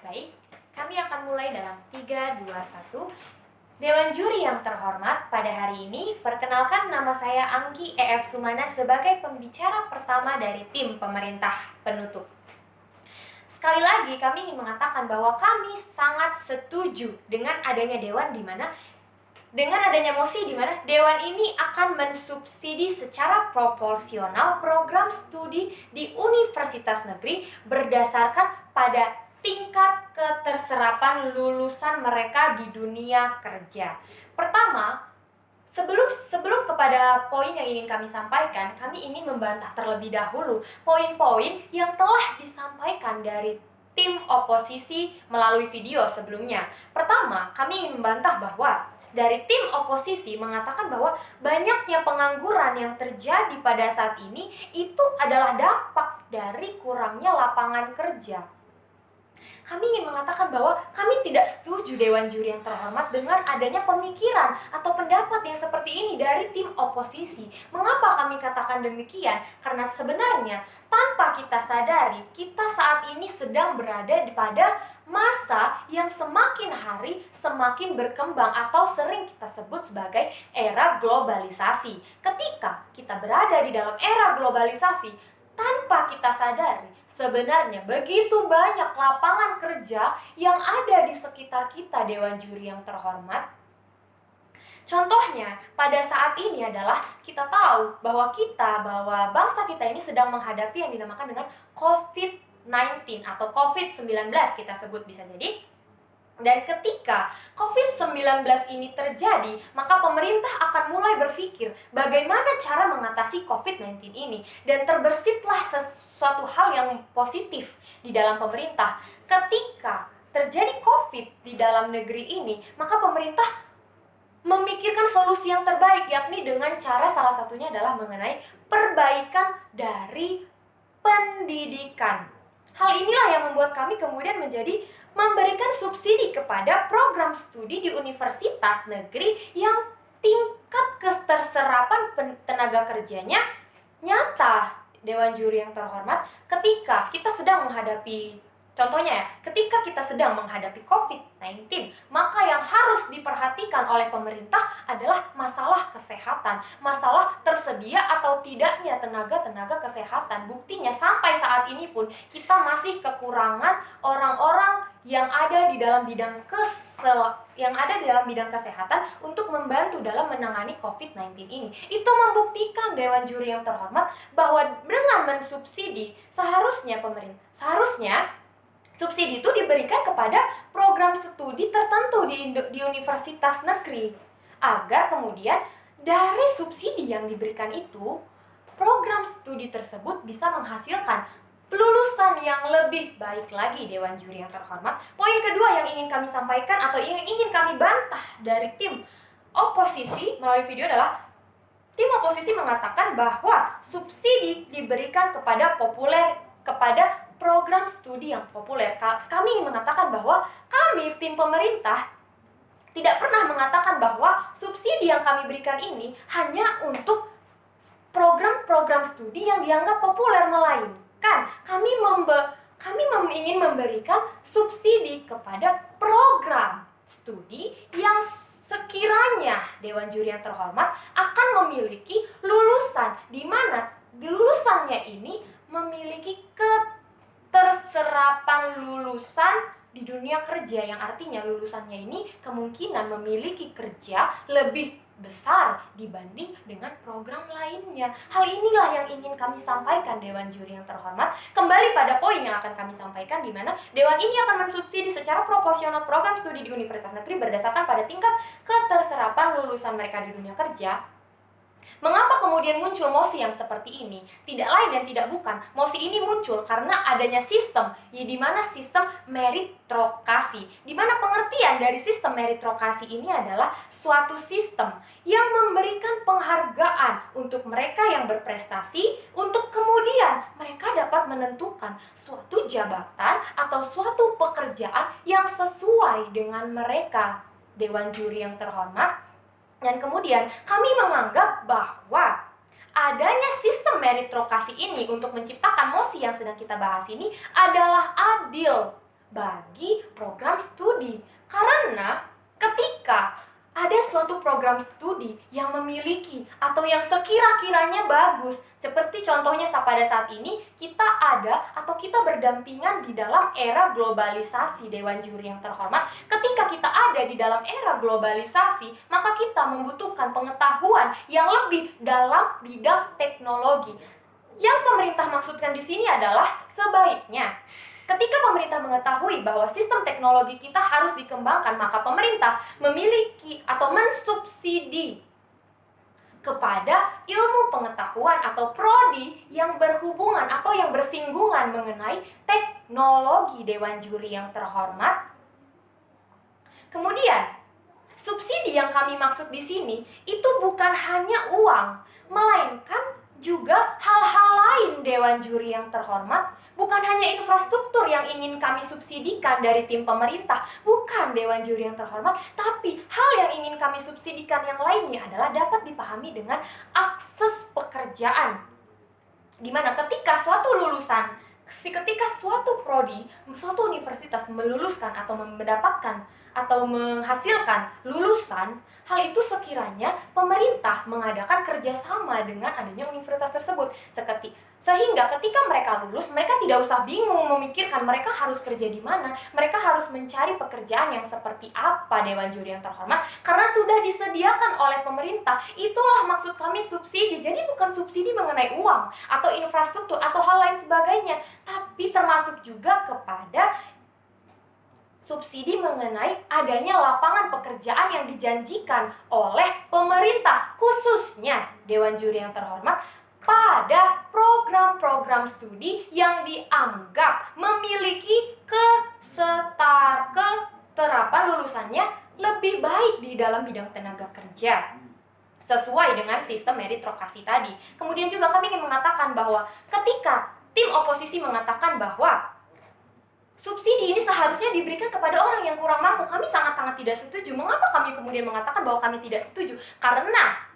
Baik, kami akan mulai dalam 3, 2, 1. Dewan Juri yang terhormat, pada hari ini perkenalkan nama saya Anggi EF Sumana sebagai pembicara pertama dari tim pemerintah penutup. Sekali lagi kami ingin mengatakan bahwa kami sangat setuju dengan adanya dewan dengan adanya mosi di mana dewan ini akan mensubsidi secara proporsional program studi di universitas negeri berdasarkan pada tingkat keterserapan lulusan mereka di dunia kerja. Pertama, sebelum kepada poin yang ingin kami sampaikan, kami ingin membantah terlebih dahulu poin-poin yang telah disampaikan dari tim oposisi melalui video sebelumnya. Pertama, kami ingin membantah bahwa dari tim oposisi mengatakan bahwa banyaknya pengangguran yang terjadi pada saat ini itu adalah dampak dari kurangnya lapangan kerja. Kami ingin mengatakan bahwa kami tidak setuju Dewan Juri yang terhormat dengan adanya pemikiran atau pendapat yang seperti ini dari tim oposisi. Mengapa kami katakan demikian? Karena sebenarnya tanpa kita sadari, kita saat ini sedang berada pada masa yang semakin hari semakin berkembang atau sering kita sebut sebagai era globalisasi. Ketika kita berada di dalam era globalisasi, tanpa kita sadari, sebenarnya begitu banyak lapangan kerja yang ada di sekitar kita, Dewan Juri yang terhormat. Contohnya, pada saat ini adalah kita tahu bahwa bangsa kita ini sedang menghadapi yang dinamakan dengan COVID-19 atau COVID-19 kita sebut bisa jadi. Dan ketika COVID-19 ini terjadi, maka pemerintah akan mulai berpikir bagaimana cara mengatasi COVID-19 ini. Dan terbesitlah sesuatu hal yang positif di dalam pemerintah. Ketika terjadi COVID di dalam negeri ini, maka pemerintah memikirkan solusi yang terbaik, yakni dengan cara salah satunya adalah mengenai perbaikan dari pendidikan. Hal inilah yang membuat kami kemudian memberikan subsidi kepada program studi di universitas negeri yang tingkat keterserapan tenaga kerjanya nyata. Dewan Juri yang terhormat, ketika kita sedang menghadapi, contohnya ketika kita sedang menghadapi COVID-19, maka yang harus diperhatikan oleh pemerintah adalah masalah kesehatan, masalah tersedia atau tidaknya tenaga kesehatan. Buktinya sampai saat ini pun kita masih kekurangan orang-orang yang ada di dalam bidang kesehatan untuk membantu dalam menangani COVID-19 ini. Itu membuktikan Dewan Juri yang terhormat bahwa dengan mensubsidi seharusnya subsidi itu diberikan kepada program studi tertentu di universitas negeri, agar kemudian dari subsidi yang diberikan itu, program studi tersebut bisa menghasilkan lulusan yang lebih baik lagi, Dewan Juri yang terhormat. Poin kedua yang ingin kami sampaikan atau yang ingin kami bantah dari tim oposisi melalui video adalah tim oposisi mengatakan bahwa subsidi diberikan kepada program studi yang populer. Kami ingin mengatakan bahwa kami, tim pemerintah, tidak pernah mengatakan bahwa subsidi yang kami berikan ini hanya untuk program-program studi yang dianggap populer, melainkan kami ingin memberikan subsidi kepada program studi yang sekiranya Dewan Juri yang terhormat akan memiliki lulusan, di mana lulusannya ini memiliki keterserapan lulusan di dunia kerja, yang artinya lulusannya ini kemungkinan memiliki kerja lebih besar dibanding dengan program lainnya. Hal inilah yang ingin kami sampaikan, Dewan Juri yang terhormat. Kembali pada poin yang akan kami sampaikan, di mana Dewan ini akan mensubsidi secara proporsional program studi di universitas negeri berdasarkan pada tingkat keterserapan lulusan mereka di dunia kerja. Mengapa kemudian muncul mosi yang seperti ini? Tidak lain dan tidak bukan, mosi ini muncul karena adanya sistem, di mana sistem meritokrasi, di mana pengertian dari sistem meritokrasi ini adalah suatu sistem yang memberikan penghargaan untuk mereka yang berprestasi, untuk kemudian mereka dapat menentukan suatu jabatan atau suatu pekerjaan yang sesuai dengan mereka, Dewan Juri yang terhormat. Dan kemudian kami menganggap bahwa adanya sistem meritokrasi ini untuk menciptakan mosi yang sedang kita bahas ini adalah adil. bagi program studi. Karena ketika ada suatu program studi yang memiliki atau yang sekira-kiranya bagus, seperti contohnya pada saat ini kita ada atau kita berdampingan di dalam era globalisasi, Dewan Juri yang terhormat. Ketika kita ada di dalam era globalisasi, maka kita membutuhkan pengetahuan yang lebih dalam bidang teknologi. Yang pemerintah maksudkan di sini adalah sebaiknya ketika pemerintah mengetahui bahwa sistem teknologi kita harus dikembangkan, maka pemerintah memiliki atau mensubsidi kepada ilmu pengetahuan atau prodi yang berhubungan atau yang bersinggungan mengenai teknologi, Dewan Juri yang terhormat. Kemudian, subsidi yang kami maksud di sini itu bukan hanya uang, melainkan juga hal-hal lain, Dewan Juri yang terhormat. Bukan hanya infrastruktur yang ingin kami subsidikan dari tim pemerintah, bukan, Dewan Juri yang terhormat, tapi hal yang ingin kami subsidikan yang lainnya adalah dapat dipahami dengan akses pekerjaan. Dimana ketika suatu prodi, suatu universitas meluluskan atau mendapatkan atau menghasilkan lulusan, hal itu sekiranya pemerintah mengadakan kerjasama dengan adanya universitas tersebut. Sehingga ketika mereka lulus, mereka tidak usah bingung memikirkan mereka harus kerja di mana, mereka harus mencari pekerjaan yang seperti apa, Dewan Juri yang terhormat, karena sudah disediakan oleh pemerintah. Itulah maksud kami subsidi. Jadi bukan subsidi mengenai uang atau infrastruktur atau hal lain sebagainya, tapi termasuk juga kepada subsidi mengenai adanya lapangan pekerjaan yang dijanjikan oleh pemerintah, khususnya, Dewan Juri yang terhormat, pada program-program studi yang dianggap memiliki keterapan lulusannya lebih baik di dalam bidang tenaga kerja, sesuai dengan sistem meritokrasi tadi. Kemudian juga kami ingin mengatakan bahwa ketika tim oposisi mengatakan bahwa subsidi ini seharusnya diberikan kepada orang yang kurang mampu, kami sangat-sangat tidak setuju. Mengapa kami kemudian mengatakan bahwa kami tidak setuju? Karena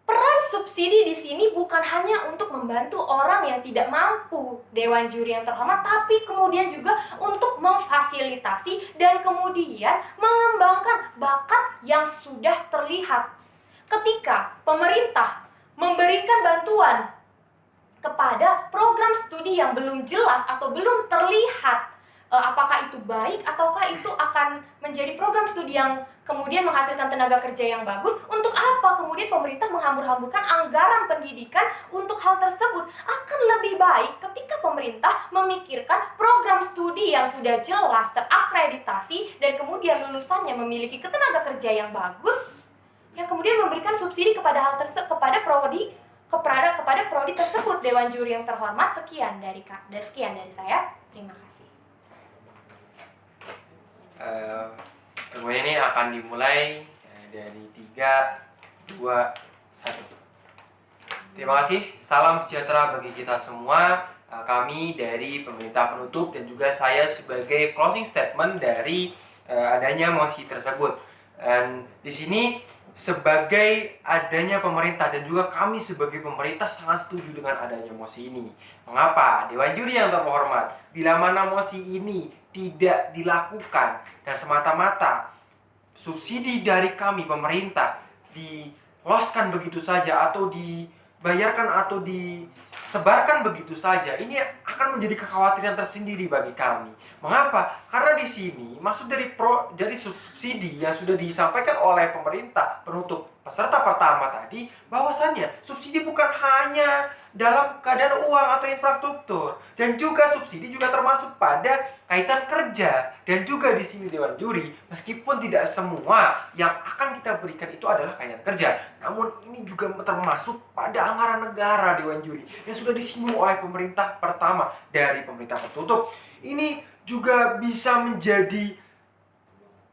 peran subsidi di sini bukan hanya untuk membantu orang yang tidak mampu, Dewan Juri yang terhormat, tapi kemudian juga untuk memfasilitasi dan kemudian mengembangkan bakat yang sudah terlihat. Ketika pemerintah memberikan bantuan kepada program studi yang belum jelas atau belum terlihat apakah itu baik ataukah itu akan menjadi program studi yang kemudian menghasilkan tenaga kerja yang bagus, untuk apa kemudian pemerintah menghambur-hamburkan anggaran pendidikan untuk hal tersebut? Akan lebih baik ketika pemerintah memikirkan program studi yang sudah jelas, terakreditasi, dan kemudian lulusannya memiliki ketenaga kerja yang bagus, yang kemudian memberikan subsidi kepada hal tersebut, kepada prodi tersebut, Dewan Juri yang terhormat. Sekian dari saya. Terima kasih. Pertemuan ini akan dimulai dari 3, 2, 1. Terima kasih. Salam sejahtera bagi kita semua. Kami dari pemerintah penutup dan juga saya sebagai closing statement dari adanya mosi tersebut. Dan di sini sebagai adanya pemerintah dan juga kami sebagai pemerintah sangat setuju dengan adanya mosi ini. Mengapa? Dewan Juri yang terhormat, bila mana mosi ini tidak dilakukan dan semata-mata subsidi dari kami pemerintah diloskan begitu saja atau dibayarkan atau disebarkan begitu saja, ini akan menjadi kekhawatiran tersendiri bagi kami. Mengapa? Karena di sini maksud dari subsidi yang sudah disampaikan oleh pemerintah penutup peserta pertama tadi, bahwasannya subsidi bukan hanya dalam keadaan uang atau infrastruktur, dan juga subsidi juga termasuk pada kaitan kerja. Dan juga di sini Dewan Juri, meskipun tidak semua yang akan kita berikan itu adalah kaitan kerja, namun ini juga termasuk pada anggaran negara, Dewan Juri, yang sudah disinggung oleh pemerintah pertama dari pemerintah tertutup. Ini juga bisa menjadi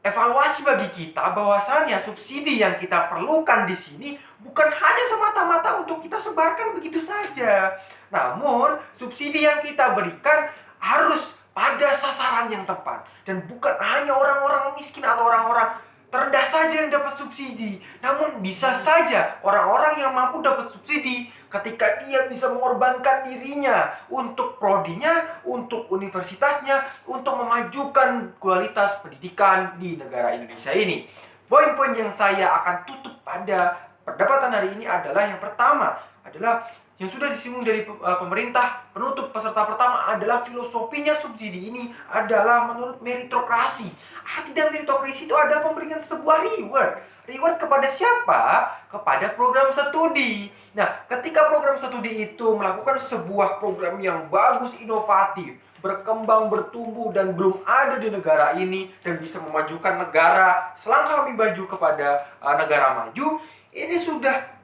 evaluasi bagi kita bahwasannya subsidi yang kita perlukan di sini bukan hanya semata-mata untuk kita sebarkan begitu saja. Namun, subsidi yang kita berikan harus pada sasaran yang tepat. Dan bukan hanya orang-orang miskin atau orang-orang terendah saja yang dapat subsidi. Namun bisa saja orang-orang yang mampu dapat subsidi, ketika dia bisa mengorbankan dirinya untuk prodinya, untuk universitasnya, untuk memajukan kualitas pendidikan di negara Indonesia ini. Poin-poin yang saya akan tutup pada perdebatan hari ini adalah yang pertama adalah yang sudah disinggung dari pemerintah. Penutup peserta pertama adalah filosofinya subsidi ini adalah menurut meritokrasi. Arti dari meritokrasi itu adalah memberikan sebuah reward. Reward kepada siapa? Kepada program studi. Nah, ketika program studi itu melakukan sebuah program yang bagus, inovatif, berkembang, bertumbuh, dan belum ada di negara ini, dan bisa memajukan negara selangkah lebih maju kepada negara maju, ini sudah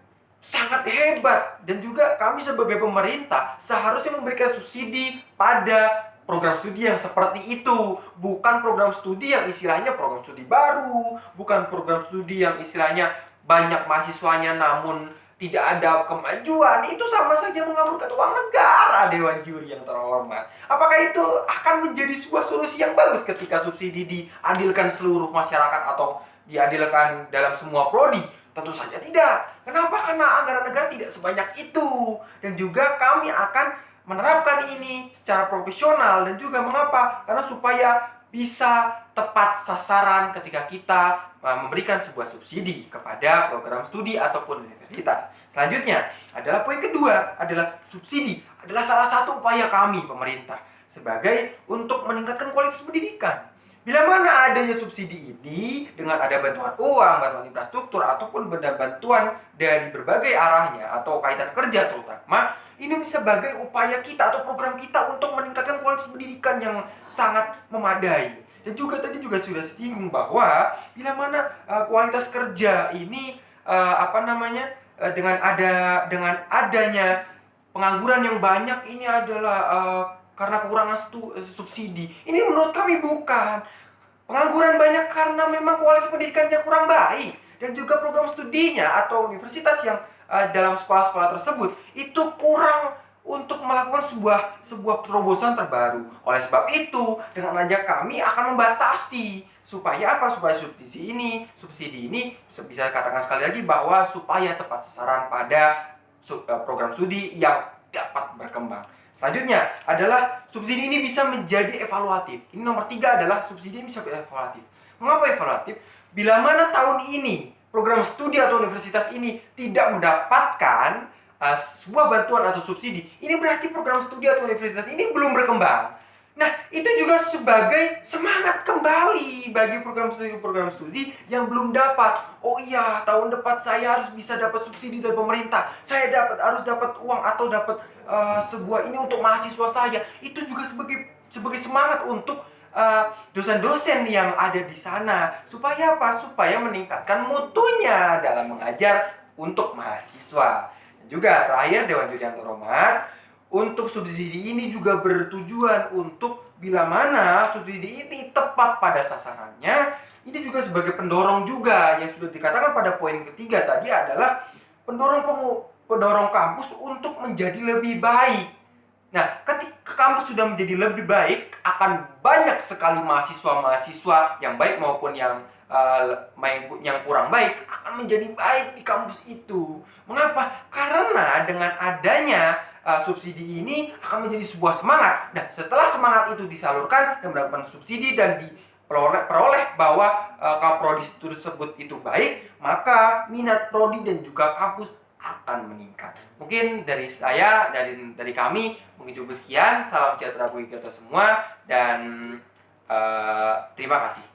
sangat hebat. Dan juga kami sebagai pemerintah seharusnya memberikan subsidi pada program studi yang seperti itu. Bukan program studi yang istilahnya program studi baru, bukan program studi yang istilahnya banyak mahasiswanya namun tidak ada kemajuan. Itu sama saja mengamburkan uang negara, Dewan Juri yang terhormat. Apakah itu akan menjadi sebuah solusi yang bagus ketika subsidi diadilkan seluruh masyarakat atau diadilkan dalam semua prodi? Tentu saja tidak. Kenapa? Karena anggaran negara tidak sebanyak itu. Dan juga kami akan menerapkan ini secara profesional. Dan juga mengapa? Karena supaya bisa tepat sasaran ketika kita memberikan sebuah subsidi kepada program studi ataupun universitas. Selanjutnya adalah poin kedua, adalah subsidi adalah salah satu upaya kami pemerintah sebagai untuk meningkatkan kualitas pendidikan. Bila mana adanya subsidi ini dengan ada bantuan uang, bantuan infrastruktur, ataupun benda bantuan dari berbagai arahnya atau kaitan kerja terutama, ini sebagai upaya kita atau program kita untuk meningkatkan kualitas pendidikan yang sangat memadai. Dan juga tadi juga sudah disinggung bahwa bila mana kualitas kerja ini dengan adanya pengangguran yang banyak ini adalah karena kekurangan subsidi. Ini menurut kami bukan. Pengangguran banyak karena memang kualitas pendidikannya kurang baik. Dan juga program studinya atau universitas yang dalam sekolah-sekolah tersebut itu kurang untuk melakukan sebuah terobosan terbaru. Oleh sebab itu, dengan adanya kami akan membatasi supaya apa? Supaya subsidi ini bisa katakan sekali lagi bahwa supaya tepat sasaran pada program studi yang dapat berkembang. Selanjutnya adalah subsidi ini bisa menjadi evaluatif. Ini nomor 3 adalah subsidi ini bisa evaluatif. Mengapa evaluatif? Bila mana tahun ini program studi atau universitas ini tidak mendapatkan sebuah bantuan atau subsidi, ini berarti program studi atau universitas ini belum berkembang. Nah, itu juga sebagai semangat kembali bagi program studi yang belum dapat. Oh iya, tahun depan saya harus bisa dapat subsidi dari pemerintah. Saya harus dapat uang atau dapat sebuah ini untuk mahasiswa saya. Itu juga sebagai semangat untuk dosen-dosen yang ada di sana. Supaya apa? Supaya meningkatkan mutunya dalam mengajar untuk mahasiswa. Dan juga terakhir, Dewan Juri yang terhormat, untuk subsidi ini juga bertujuan untuk bila mana subsidi ini tepat pada sasarannya. Ini juga sebagai pendorong juga yang sudah dikatakan pada poin ketiga tadi adalah pendorong kampus untuk menjadi lebih baik. Nah, ketika kampus sudah menjadi lebih baik, akan banyak sekali mahasiswa-mahasiswa yang baik maupun yang kurang baik akan menjadi baik di kampus itu. Mengapa? Karena dengan adanya subsidi ini akan menjadi sebuah semangat. Nah, setelah semangat itu disalurkan dan mendapatkan subsidi dan diperoleh bahwa prodi tersebut itu baik, maka minat prodi dan juga kampus akan meningkat. Mungkin dari saya, dari kami, mungkin cukup sekian. Salam sejahtera bagi kita semua dan terima kasih.